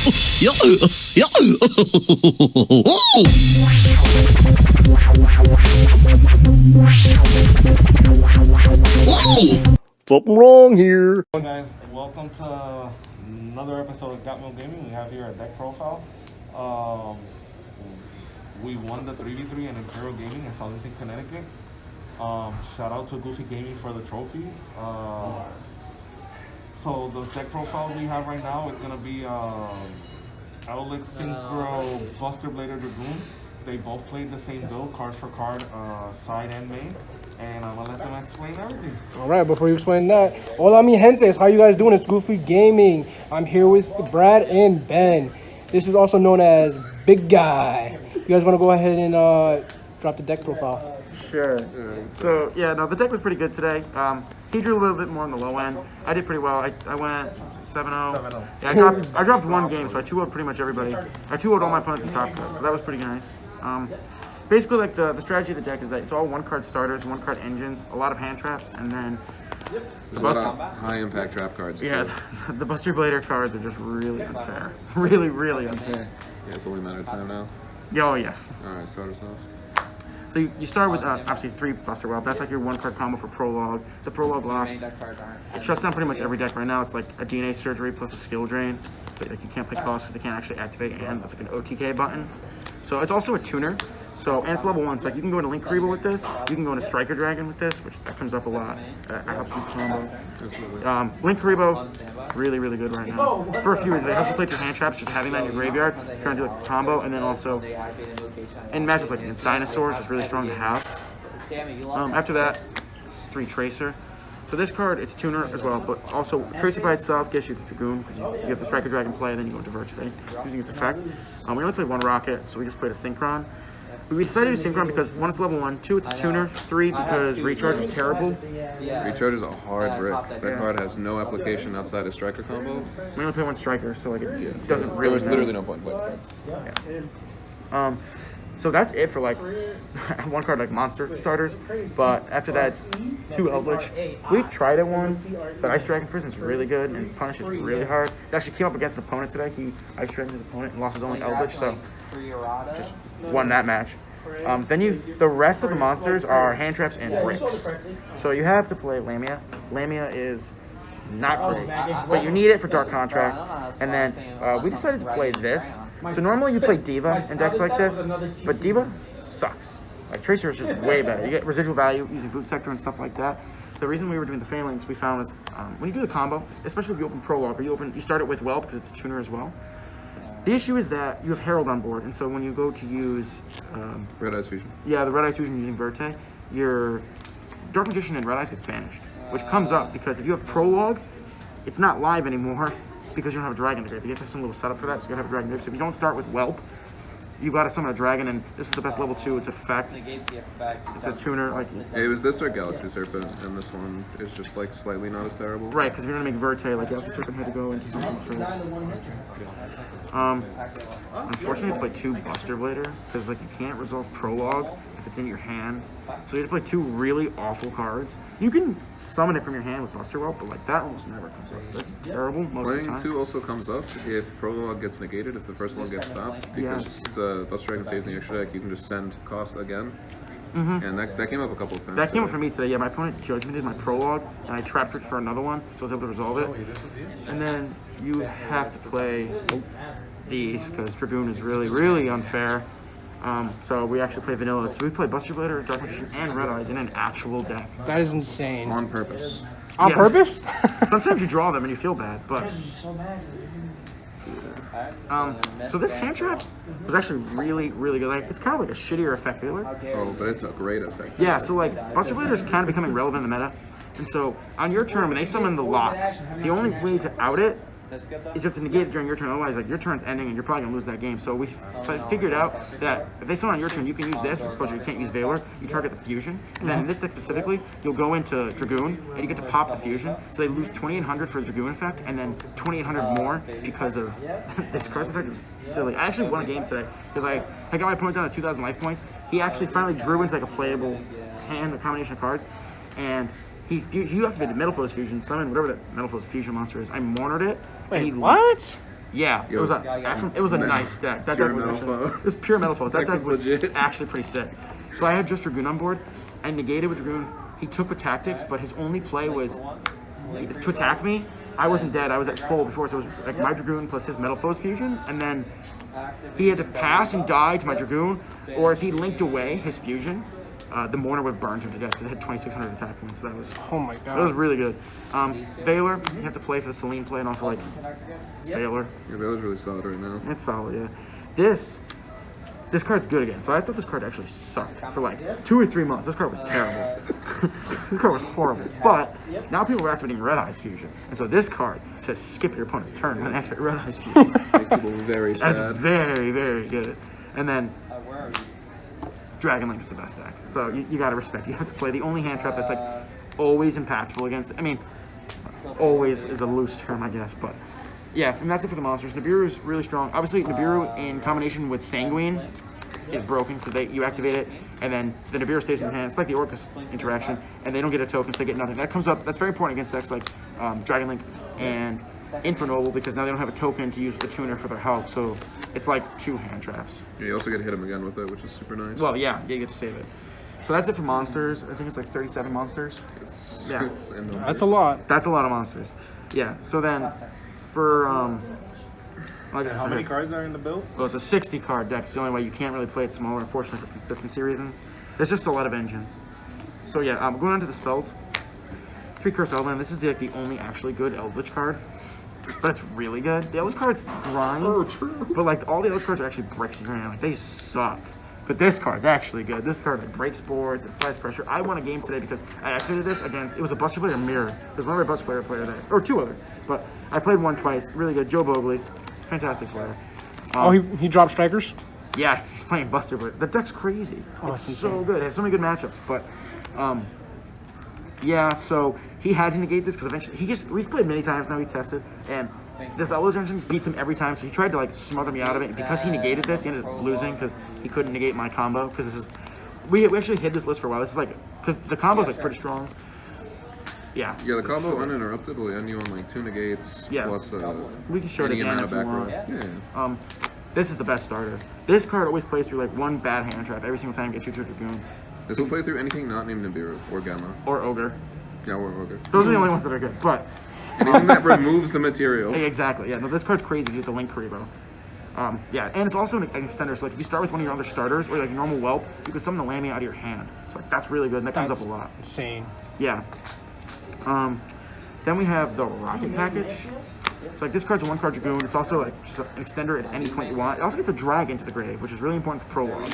Something wrong here. Hey guys, welcome to another episode of Got Mill Gaming. We have here a deck profile. We won the 3v3 in Imperial Gaming in Southington, Connecticut. Shout out to Goofy Gaming for the trophies. So the deck profile we have right now is gonna be Eldlich Synchro Buster Blader Dragoon. They both played the same build, card for card, side and main. And I'm gonna let them explain everything. All right, before you explain that, hola mi gentes, how you guys doing? It's Goofy Gaming. I'm here with Brad and Ben. This is also known as Big Guy. You guys want to go ahead and drop the deck profile? Sure. So yeah, no, the deck was pretty good today. He drew a little bit more on the low end. I did pretty well. I went 7-0. Yeah, I dropped one game, so I 2-0'd pretty much everybody. I 2-0'd all my opponents in top cut, so that was pretty nice. Basically, like the strategy of the deck is that it's all one card starters, one card engines, a lot of hand traps, and then There's a lot of high impact trap cards. Yeah, too. the Buster Blader cards are just really unfair. Really unfair. Yeah, it's only a matter of time now. Oh yes. All right, start us off. So you start with obviously 3 Buster Well. That's like your 1-card combo for Prologue. The Prologue lock. It shuts down pretty much every deck right now. It's like a DNA surgery plus a skill drain. But like you can't play cost because they can't actually activate, and it's like an OTK button. So it's also a tuner. So and it's level 1. So like you can go into Link Karibo with this. You can go into Striker Dragon with this, which that comes up a lot. That helps you combo. Absolutely. Link Karibo, really good right now. For a few reasons, it helps you play through hand traps, just having that in your graveyard, trying to do like the combo, and then also in matchups like against dinosaurs, it's really strong to have. After that, it's 3 Tracer. So this card, it's tuner as well, but also Tracer by itself gets you to Dragoon because you have the Striker Dragon play, and then you go into Virtue using its effect. We only played 1 Rokket, so we just played a Synchron. We decided to do Synchron because 1, it's level 1, 2, it's a tuner, 3, because Recharge is terrible. Recharge is a hard brick. That card has no application outside of striker combo. We only play 1 Striker, so like it doesn't really There's matter. literally no point in playing the card. So that's it for like 1 card like monster starters, but after that it's 2 Eldlich. We tried it 1, but Ice Dragon Prison's really good and punishes really hard. It actually came up against an opponent today. He Ice Dragon his opponent and lost his only Eldlich, so just won that match. Then the rest of the monsters are hand traps and bricks. So you have to play Lamia. Lamia is not great, but you need it for Dark Contract. And then we decided to play this. So normally you play Diva in decks like this, but Diva sucks. Like Tracer is just way better. You get residual value using Boot Sector and stuff like that. The reason we were doing the Phalanx we found was when you do the combo, especially if you open Prologue or you start it with Well because it's a tuner as well. The issue is that you have Herald on board, and so when you go to use Red Eyes Fusion. Yeah, the Red Eyes Fusion using Verte, your Dark Magician and Red Eyes gets banished, which comes up because if you have Prologue, it's not live anymore because you don't have a Dragon to grave. You have to have some little setup for that, so you gotta have a Dragon to grave. So if you don't start with Whelp, you gotta summon a Dragon, and this is the best level 2. It's effect. It's a tuner. Like It was this or Galaxy Serpent, and this one is just like slightly not as terrible. right, because if you're gonna make Verte, like Galaxy Serpent had to go into something first. Unfortunately, it's play 2 Buster Blader because like you can't resolve Prologue if it's in your hand. So you have to play 2 really awful cards. You can summon it from your hand with Buster Well, but like that almost never comes up. That's terrible most of the Playing time. 2 also comes up if Prologue gets negated, if the first one gets stopped, because the Buster Dragon stays in the extra deck, you can just send cost again. And that came up a couple of times. That came up for me today. Yeah, my opponent judgmented my Prologue, and I trapped it for another one, so I was able to resolve it. And then you have to play these because Dragoon is really unfair. So we actually play vanilla. So we play Buster Blader, Dark Magician, and Red Eyes in an actual deck. That is insane. On purpose. On purpose? Sometimes you draw them and you feel bad, but so this hand trap was actually really good. Like it's kind of like a shittier effect dealer. Oh, but it's a great effect. Yeah, so like Buster Blader is kind of becoming relevant in the meta, and so on your turn when they summon the lock, the only way to out it is you have to negate it during your turn. Otherwise, like your turn's ending and you're probably gonna lose that game. So we figured out that if they summon on your turn, you can use this, but suppose you can't use Valor. You target the fusion, and then in this deck specifically, you'll go into Dragoon and you get to pop the fusion. So they lose 2,800 for the Dragoon effect, and then 2,800 more because of this card's effect. It was silly. I actually won a game today because I got my opponent down to 2,000 life points. He actually finally drew into like a playable hand, a combination of cards, and he activated Metal Foes Fusion, summoned whatever that Metal Foes Fusion monster is. I mournered it. Wait, what? Yeah, it Yo, was a nice deck. That pure deck was metal actually, foe. it was pure metal foes. That Deck deck was was legit. actually pretty sick. So I had just Dragoon on board. I negated with Dragoon. He took with tactics, but his only play was to attack me. I wasn't dead. I was at full before, so it was like my Dragoon plus his metal foes fusion, and then he had to pass and die to my Dragoon, or if he linked away his fusion, the Mourner would have burned him to death because it had 2,600 attack points. So that was Oh my that was god. really good. Valor, you have to play for the Celine play, and also like it's Valor. Yeah, that was really solid right now. It's solid, yeah. This card's good again. So I thought this card actually sucked for like 2 or 3 months. This card was terrible. This card was horrible. But now people are activating Red Eyes Fusion. And so this card says skip your opponent's turn when they activate Red Eyes Fusion. Makes people very That's sad. very, very good. And then Dragon Link is the best deck. So you gotta respect. You have to play the only hand trap that's like always impactful against. I mean, always is a loose term, I guess, but yeah. And that's it for the monsters. Nibiru is really strong. Obviously, Nibiru in combination with Sanguine is broken because you activate it, and then the Nibiru stays in your hand. It's like the Orcus interaction, and they don't get a token, so they get nothing. That comes up. That's very important against decks like Dragon Link and Infernoble because now they don't have a token to use with the tuner for their help. So it's like 2 hand traps. Yeah, you also get to hit him again with it, which is super nice. Well, yeah, you get to save it. So that's it for monsters. I think it's like 37 monsters. Yeah. That's a lot. That's a lot of monsters. Yeah. So then, for like I How said, many cards are in the build? well, it's a 60 card deck. It's the only way you can't really play it smaller, unfortunately, for consistency reasons. There's just a lot of engines. So yeah, going on to the spells. 3 Curse Eldland. This is like the only actually good Eldlich card, but it's really good. The Eldlich cards grind, but like all the Eldlich cards are actually bricks in your hand. Like they suck. But this card's actually good. This card like breaks boards, it applies pressure. I won a game today because I activated this against, it was a Buster Player Mirror. There's one other Buster Player there, or 2 other. But I played one twice. Really good. Joe Bogley, fantastic player. Oh, he dropped strikers? Yeah, he's playing Buster Player. The deck's crazy. It's that's so good. It has so many good matchups. But yeah, so he had to negate this because eventually we've played many times now. We tested and this Eldlich engine beats him every time. So he tried to like smother me out of it. And because he negated this, he ended up losing because he couldn't negate my combo. Because this is we actually hid this list for a while. This is like because the combo's like pretty strong. Yeah. Yeah, the combo uninterrupted will end you on like 2 negates Yeah. plus We can show it any again amount if of you back want. row. Yeah. This is the best starter. This card always plays through like one bad hand trap every single time. Gets you to a Dragoon This will play through anything not named Nibiru or Gamma. or Ogre. Yeah, or Ogre. Those are the only ones that are good. But Anything that removes the material. exactly, yeah. No, this card's crazy. You get the Link Karibo. Yeah, and it's also an extender. So like if you start with one of your other starters or like your normal Whelp, you can summon the Lamia out of your hand. So like, that's really good. And that comes up a lot. Insane. Yeah. Then we have the Rokket package. So like this card's a 1-card Dragoon. It's also like just an extender at any point you want. It also gets a drag into the grave, which is really important for prologue.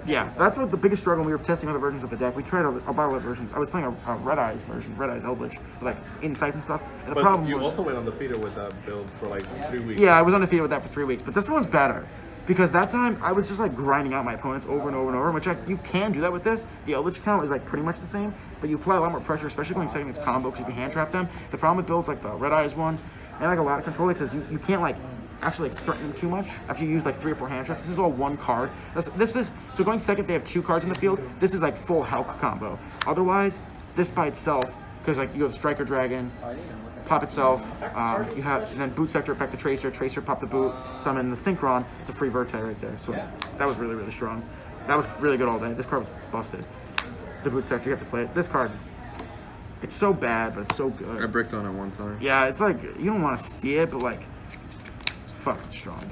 Yeah, that's what the biggest struggle when we were testing other versions of the deck. We tried a lot of versions. I was playing a Red Eyes version, Red Eyes Eldlich, with like insights and stuff. And the But problem you was, also went undefeated with that build for like 3 weeks. yeah, I was undefeated with that for 3 weeks, but this one's better. Because that time, I was just like grinding out my opponents over and over and over, which you can do that with this. The Eldlich count is like pretty much the same, but you apply a lot more pressure, especially going second against combo, because if you hand trap them. The problem with builds like the Red Eyes one, and like a lot of control decks is you can't like actually like threaten them too much after you use like 3 or 4 hand traps. This is all 1 card. This is, so going second, they have 2 cards in the field. This is like full help combo. Otherwise, this by itself, because like you have Striker Dragon, pop itself, you have, and then Boot Sector affect the Tracer, Tracer pop the Boot, summon the Synchron, it's a free Vertai right there. So that was really, really strong. That was really good all day. This card was busted. The Boot Sector, you have to play it. This card, it's so bad, but it's so good. I bricked on it one time. Yeah, it's like, you don't want to see it, but like, it's fucking strong.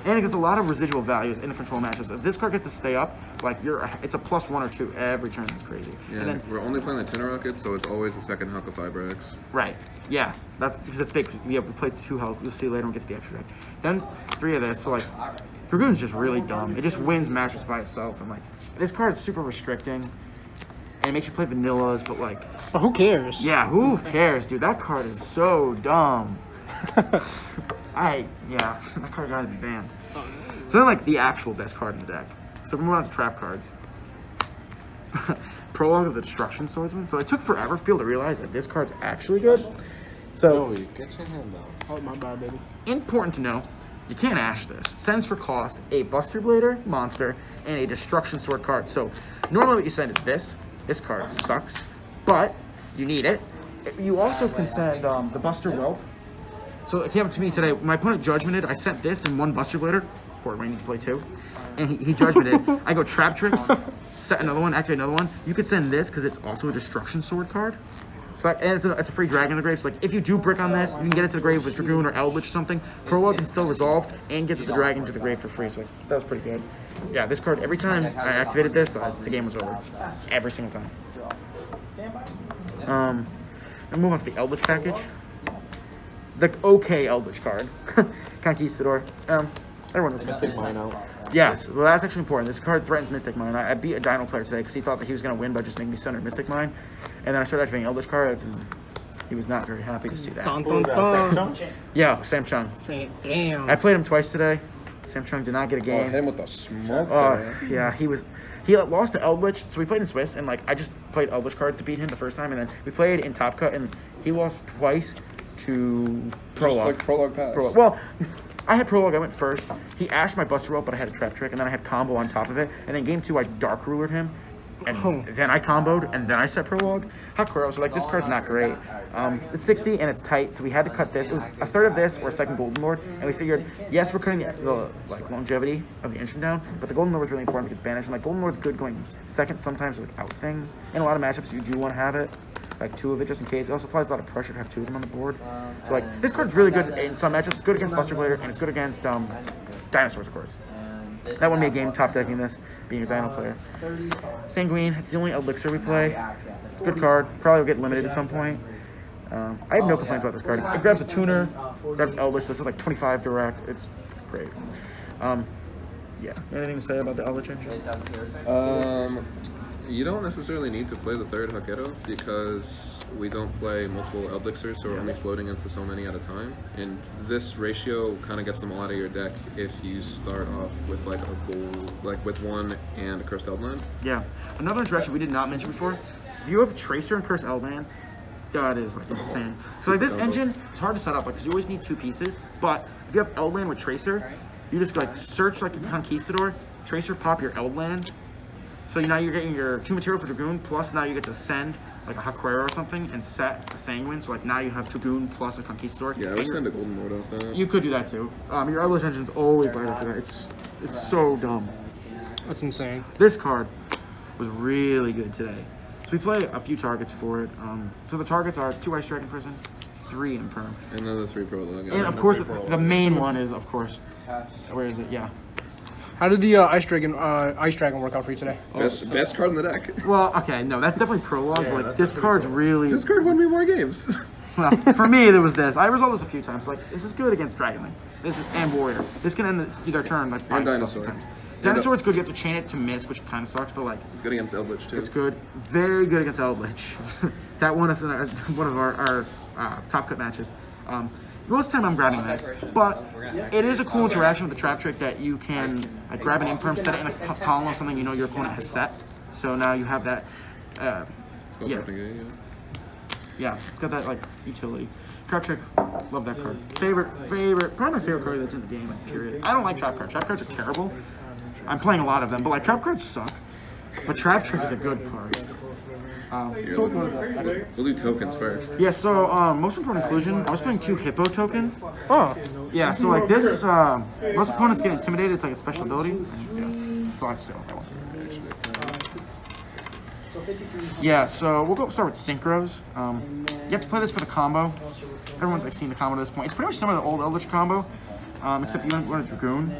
And it gets a lot of residual values in the control matchups. If this card gets to stay up, like it's a +1 or 2 every turn. It's crazy. Yeah, And then, we're only playing the Tuner Rocket, so it's always the second Haka 5-Rex. right. Yeah, that's because it's big. Yeah, we played 2 health. You'll see later when we get to the extra deck. Then 3 of this. So like, Dragoon's just really dumb. It just wins matchups by itself. And like, this card is super restricting, and it makes you play vanillas. But like, But who cares? yeah, who cares, dude? That card is so dumb. Yeah, that card gotta be banned. So then, like, the actual best card in the deck. So we're moving on to trap cards. Prologue of the Destruction Swordsman. So it took forever for people to realize that this card's actually good. So, Get your hand down. Oh, my bad, baby. important to know, you can't ash this. It sends for cost a Buster Blader monster and a Destruction Sword card. So normally what you send is this. This card sucks, but you need it. You also can send the Buster Whelp So it came up to me today. My opponent judgmented. I sent this and one Buster Blader. Poor Wayne needs to play 2. And he judgmented. I go Trap Trick, set another one, activate another one. You could send this because it's also a Destruction Sword card. So and it's a free Dragon in the grave. So like if you do brick on this, you can get it to the grave with Dragoon or Eldlich or something. Prologue can still resolve and get the Dragon to the grave for free. So like, that was pretty good. Yeah, this card, every time I activated this, the game was over. Every single time. I'll move on to the Eldlich package. The okay Eldlich card. Conquistador. Everyone knows Mystic Mine out. Yes, well that's actually important. This card threatens Mystic Mine. I beat a Dino player today because he thought that he was going to win by just making me center Mystic Mine. And then I started activating Eldlich cards and he was not very happy to see that. Dun, dun, dun. Yeah, Sam Chung. Damn. I played him twice today. Sam Chung did not get a game. hit him with the smoke. Yeah, he lost to Eldlich, so we played in Swiss, and like I just played Eldlich card to beat him the first time, and then we played in Top Cut, and he lost twice to Prologue. Just like Prologue pass. Well, I had Prologue, I went first. He ashed my Buster Roll, but I had a Trap Trick, and then I had Combo on top of it, and then game 2 I Dark Rulered him, and then I comboed, and then I set Prologue. Hakuro, so like this card's not great. It's 60 and it's tight, so we had to cut this. It was a third of this or a second Golden Lord, and we figured, yes, we're cutting the like longevity of the engine down, but the Golden Lord was really important because banished. And like Golden Lord's good going second sometimes like out things. In a lot of matchups, you do want to have it, like 2 of it just in case. It also applies a lot of pressure to have 2 of them on the board. So like this card's really good in some matchups. It's good against Buster Blader and it's good against dinosaurs, of course. That won me a game top decking this, being a Dino player. Sanguine, it's the only Elixir we play. It's a good card. Probably will get limited at some point. I have no complaints about this card. It grabs a tuner, grabs Eldlich. This is like 25 direct. It's great. Yeah. Anything to say about the Eldlich engine? You don't necessarily need to play the third Hakero because we don't play multiple Eldixirs, so we're only floating into so many at a time. And this ratio kind of gets them all out of your deck if you start off with like a gold, like with 1 and a Cursed Eldland. Yeah. Another interaction we did not mention before. If you have Tracer and Cursed Eldland, that is like insane. So like this engine, it's hard to set up because you always need 2 pieces. But if you have Eldland with Tracer, you just like search like a Conquistador, Tracer, pop your Eldland. So now you're getting your 2 material for Dragoon, plus now you get to send like a Haquera or something and set a Sanguine. So like now you have Dragoon plus a Conquistador. Yeah, I would send a Golden Lord off that. You could do that too. Your Eldlich engine's always like that. It's so dumb. That's insane. This card was really good today. So we play a few targets for it. So the targets are 2 Ice Dragon Prison, 3 in Perm. Another 3 Prologue. And of course, the main one is, of course, where is it? Yeah. How did the Ice Dragon work out for you today? Best card in the deck. Well, okay, no, that's definitely Prologue, but like, this card's really... This card won me more games. Well, for me, there was this. I resolved this a few times. So, like, this is good against Dragonling. And Warrior. This can end their turn like And by Dinosaur. sometimes. Dinosaur's good. You have to chain it to miss, which kind of sucks, but like... It's good against Eldlich, too. It's good. Very good against Eldlich. That won us in one of our top cut matches. Most of the time I'm grabbing this, but it is a cool interaction with the Trap Trick that you can like, grab an Infirm, set it in a column of something you know your opponent has set. So now you have that, yeah, it's got that like utility. Trap Trick, love that card. Favorite, probably my favorite card that's in the game, like, period. I don't like Trap cards. Trap cards are terrible. I'm playing a lot of them, but like Trap cards suck. But Trap Trick is a good card. We'll do tokens first. Yeah, so most important inclusion, I was playing 2 Hippo token. Oh. Yeah, so like this, most opponents get intimidated, it's like a special ability. And, yeah, that's all I have to say about that one. Yeah, so we'll start with Synchros. You have to play this for the combo. Everyone's like seen the combo at this point. It's pretty much similar to the old Eldlich combo, except you want a Dragoon.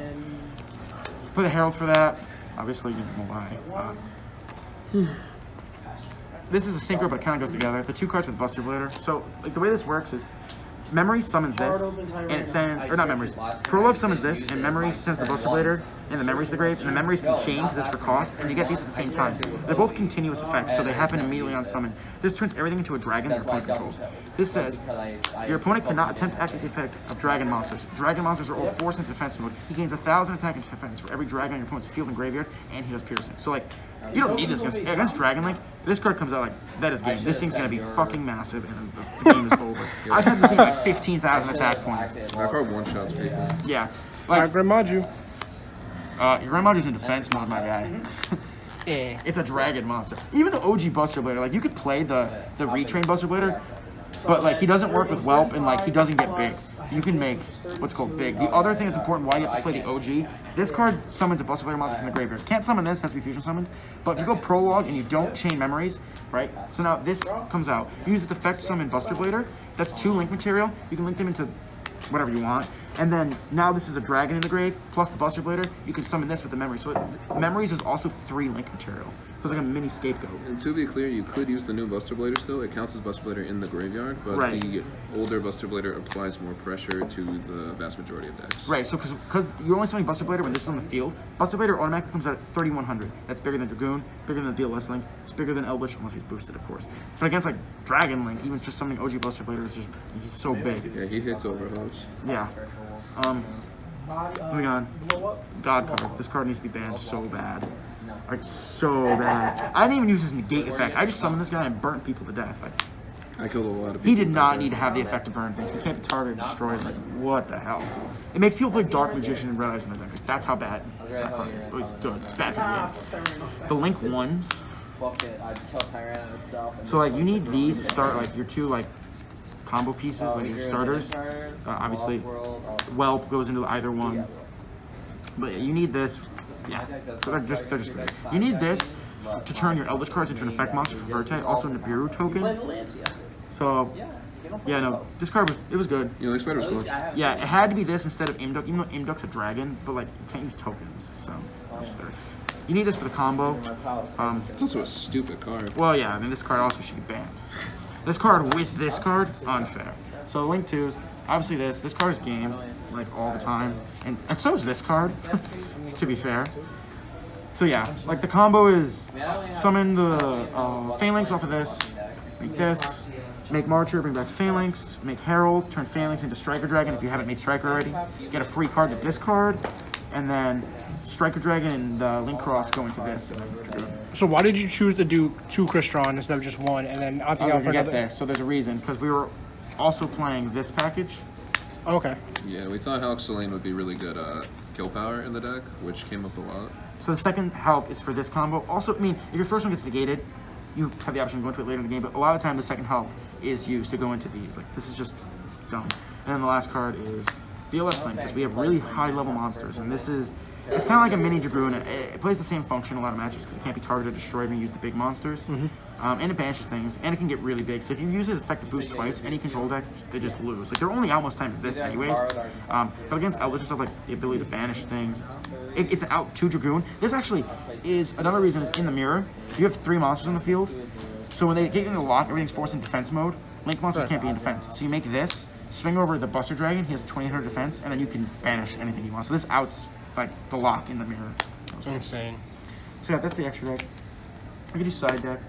Play the Herald for that. Obviously, you know why. This is a synchro, but it kind of goes together. The 2 cards with Buster Blader. So, like the way this works is, Memory summons this, and it sends, or not Memories. Prologue summons this, and Memories sends the Buster Blader, and the Memories to the grave, and the Memories can chain because it's for cost, and you get these at the same time. They're both continuous effects, so they happen immediately on summon. This turns everything into a dragon that your opponent controls. This says, your opponent cannot attempt to activate the effect of dragon monsters. Dragon monsters are all forced into defense mode. He gains 1,000 attack and defense for every dragon on your opponent's field and graveyard, and he does piercing. So like, you don't need this against Dragon Link. This card comes out like, that is game. This thing's gonna be fucking massive, and the game is over. I've had this thing like 15,000 attack points. That card one-shots people. Yeah. My Like, Grandmaju. your grandmother's in defense mode, my guy. It's a dragon monster. Even the OG Buster Blader, like you could play the retrain Buster Blader, but like he doesn't work with Whelp and like he doesn't get big. you can make what's called big. The other thing that's important why you have to play the OG, this card summons a Buster Blader monster from the graveyard. Can't summon this, has to be fusion summoned. But if you go Prologue and you don't chain memories, right? So now this comes out. You use its effect to summon Buster Blader. That's 2 link material. You can link them into whatever you want. And then now this is a dragon in the grave, plus the Buster Blader. You can summon this with the memory. So memories is also 3 link material. So it's like a mini scapegoat. And to be clear, you could use the new Buster Blader still. It counts as Buster Blader in the graveyard, but the older Buster Blader applies more pressure to the vast majority of decks. Right, so because you're only summoning Buster Blader when this is on the field, Buster Blader automatically comes out at 3,100. That's bigger than Dragoon, bigger than the DLS Link, it's bigger than Eldlich, unless he's boosted, of course. But against like Dragon Link, even just summoning OG Buster Blader is just, he's so big. Yeah, he hits overhoes. Yeah. Moving on. God cover. This card needs to be banned so bad. Like, so bad. I didn't even use his negate effect. I just summoned this guy and burnt people to death. Like, I killed a lot of people. he did not need to have the effect to burn things. He can't be targeted and destroyed. Like, what the hell? It makes people play Dark Magician and Red Eyes in the deck. Like, that's how bad that card is. At least good. Bad for the game. The Link ones. So, like, you need these to start, like, your 2, like, combo pieces, like your starters. Obviously, Whelp goes into either one. But you need this. Yeah, so they're just good. You need this to turn your Eldlich cards into an effect monster for Verte, also a Nibiru token. So, yeah, no, this card was good. You know, Spider was cool. Yeah, it had to be this instead of Imduk, even though Imduk's a dragon, but like you can't use tokens, so that's fair. You need this for the combo. It's also a stupid card. Well, yeah, I mean this card also should be banned. This card with this card, unfair. So Link 2s, obviously this card is game, like all the time, and so is this card, to be fair. So yeah, like the combo is summon the Phalanx off of this, make this, make Marcher, bring back Phalanx, make Herald, turn Phalanx into Striker Dragon if you haven't made Striker already, get a free card to discard, and then Striker Dragon and Link Cross go into this. So why did you choose to do 2 Crystron instead of just 1, and then opting out for get another? there. So there's a reason, because we were also playing this package. Okay. Yeah, we thought Helix Selene would be really good kill power in the deck, which came up a lot. So the second help is for this combo. Also, I mean, if your first one gets negated, you have the option to go into it later in the game, but a lot of the time the second help is used to go into these. Like, this is just dumb. And then the last card is DLS Link, because we have really high level monsters, and this is, it's kind of like a mini Dragoon. It plays the same function in a lot of matches because it can't be targeted or destroyed when you use the big monsters. And it banishes things, and it can get really big. So if you use his effective boost twice, any control deck, they just lose. Like, their only out most time is this anyways. But against Eldlich and stuff, like the ability to banish things, it's an out 2 Dragoon. This actually is, another reason is in the mirror. You have 3 monsters on the field. So when they get into lock, everything's forced in defense mode. Link monsters can't be in defense. So you make this, swing over the Buster Dragon, he has 2,800 defense, and then you can banish anything you want. So this outs like the lock in the mirror. Insane. So yeah, that's the extra deck. We can do side deck.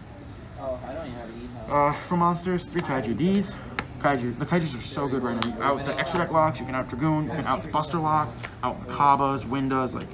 Oh, I don't even have E. For monsters, 3 Kaiju. These Kaiju, the Kaijus are so good right now. You out the extra deck locks, you can out Dragoon, you can out the Buster Lock, out Makabas, Windas, like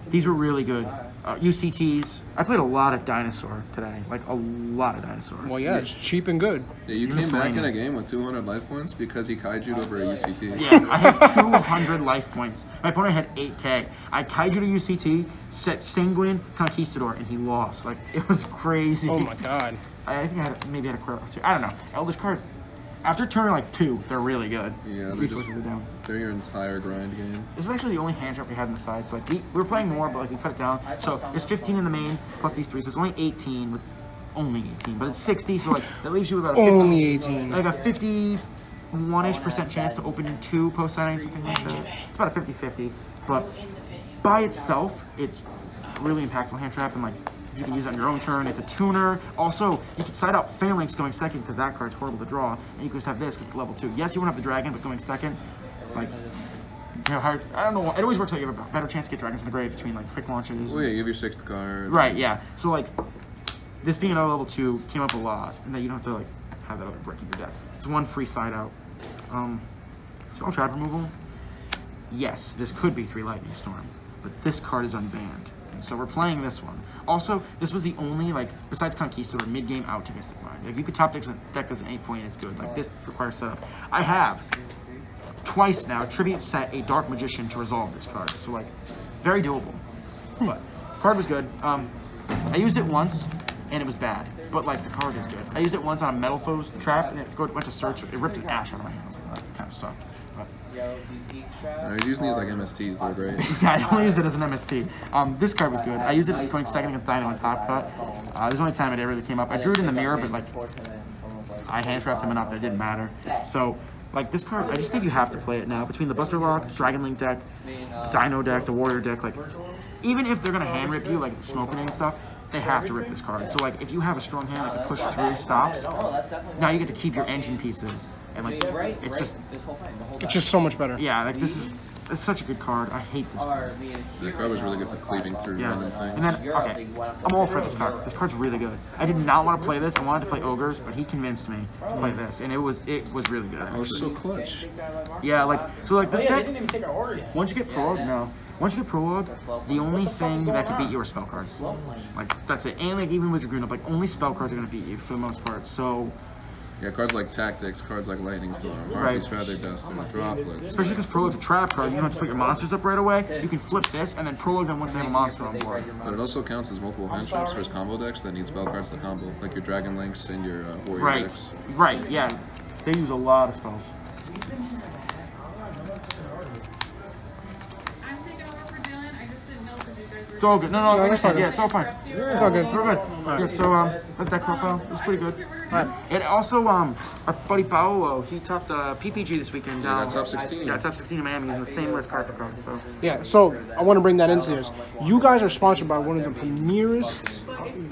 these were really good. UCTs. I played a lot of Dinosaur today, like a lot of Dinosaur. Well, yeah, it's cheap and good. Yeah, you came back in a game with 200 life points because he kaiju'd over a UCT. Yeah, I had 200 life points. My opponent had 8K. I kaiju'd a UCT, set Sanguine Conquistador, and he lost. Like, it was crazy. Oh my god. I think maybe I had a Quirrell too. I don't know. Eldlich cards, after turn like 2, they're really good. Yeah, Resources are down. they're your entire grind game. This is actually the only hand trap we had on the side. So like we were playing more, but like we cut it down. So there's 15 in the main plus these 3, so it's only 18 with only 18, but it's 60. So like that leaves you with about a 50, Only 18. like a 51-ish% chance to open 2 post signing, something like that. It's about a 50-50, but by itself, it's a really impactful hand trap, and like you can use it on your own turn. It's a tuner. Also, you can side out Phalanx going second because that card's horrible to draw, and you can just have this because it's level 2. Yes, you won't have the dragon, but going second, like, you know, hard. I don't know. It always works out. You have a better chance to get dragons in the grave between like quick launches. Well, yeah, you have your 6th card. Right. Yeah. So like, this being another level 2 came up a lot, and that you don't have to like have that other brick in your deck. It's 1 free side out. Spell trap removal. Yes, this could be 3 Lightning Storm, but this card is unbanned. So we're playing this one. Also, this was the only, like, besides Conquistador, mid-game out to Mystic Mind. Like, you could top deck this at any point and it's good. Like, this requires setup. I have, twice now, Tribute set a Dark Magician to resolve this card. So, like, very doable. But, card was good. I used it once, and it was bad. But, like, the card is good. I used it once on a Metal Foes trap, and it went to search. It ripped an ash out of my hands. Like, that kind of sucked. He's using these like MSTs. They're great. Yeah, I only use it as an MST. This card was good. I used it going second against Dino and Top Cut. There's only time it ever really came up. I drew it in the mirror, but like I hand trapped him enough that it didn't matter. So like this card, I just think you have to play it now. Between the Buster Lock, Dragon Link deck, the Dino deck, the Warrior deck, like even if they're gonna hand rip you, like smoking and stuff, they have to rip this card. So like if you have a strong hand that can push through stops, now you get to keep your engine pieces. And like It's just so much better. yeah, like it's such a good card. I hate this card. The card was really good for cleaving through Yeah, random things. and then okay, I'm all for this card. This card's really good. I did not want to play this. I wanted to play Ogres, but he convinced me to play this, and it was really good. I was so clutch. Yeah, like this deck. Once you get prologue, Once you get prologue, the only thing that could beat you are spell cards. Like that's it. And like even with Dragoon up, like only spell cards are gonna beat you for the most part. So Yeah, cards like Tactics, cards like Lightning Storm, Right. Harpy's Feather Duster, Droplets. especially because prologue's a trap card, you don't have to put your monsters up right away. You can flip this and then prologue them once they have a monster on board. But it also counts as multiple hand traps for his combo decks that need spell cards to combo, like your Dragon Links and your Warrior Right, decks. right, yeah. They use a lot of spells. I'm taking over for Dylan. I just didn't know because you guys were. It's all good. No, No, like I that's said, fine. yeah, it's all fine. It's all good. We're good. Yeah, so that's deck profile. It's pretty good. It also our buddy Paolo, he topped PPG this weekend. Yeah, that's top 16. Yeah, top 16 in Miami using the same list card for card. So Yeah, so I want to bring that into this. You guys are sponsored by one of the premierest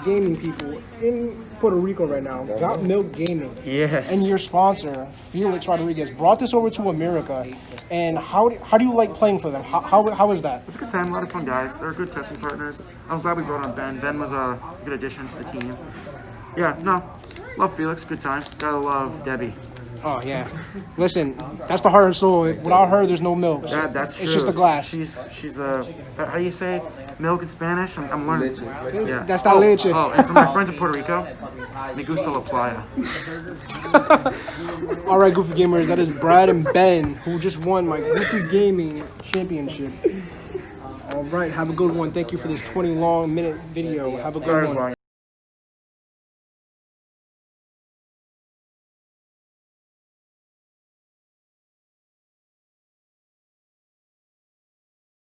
gaming people in Puerto Rico right now, Got Milk Gaming. yes. And your sponsor, Felix Rodriguez, brought this over to America. And how do you like playing for them? How is that? It's a good time, a lot of fun guys. They're good testing partners. I'm glad we brought on Ben. Ben was a good addition to the team. Yeah, no, love Felix, good time. Gotta love Debbie. Oh yeah. Listen, that's the heart and soul. Without her, there's no milk. Yeah, that's true. It's just a glass. She's how do you say milk in Spanish? I'm learning. Yeah. That's not leche. Oh, and for my friends in Puerto Rico, me gusta la playa. All right, Goofy Gamers, that is Brad and Ben, who just won my Goofy Gaming Championship. All right, have a good one. Thank you for this 20 long minute video. Have a good Sorry, it was one. long.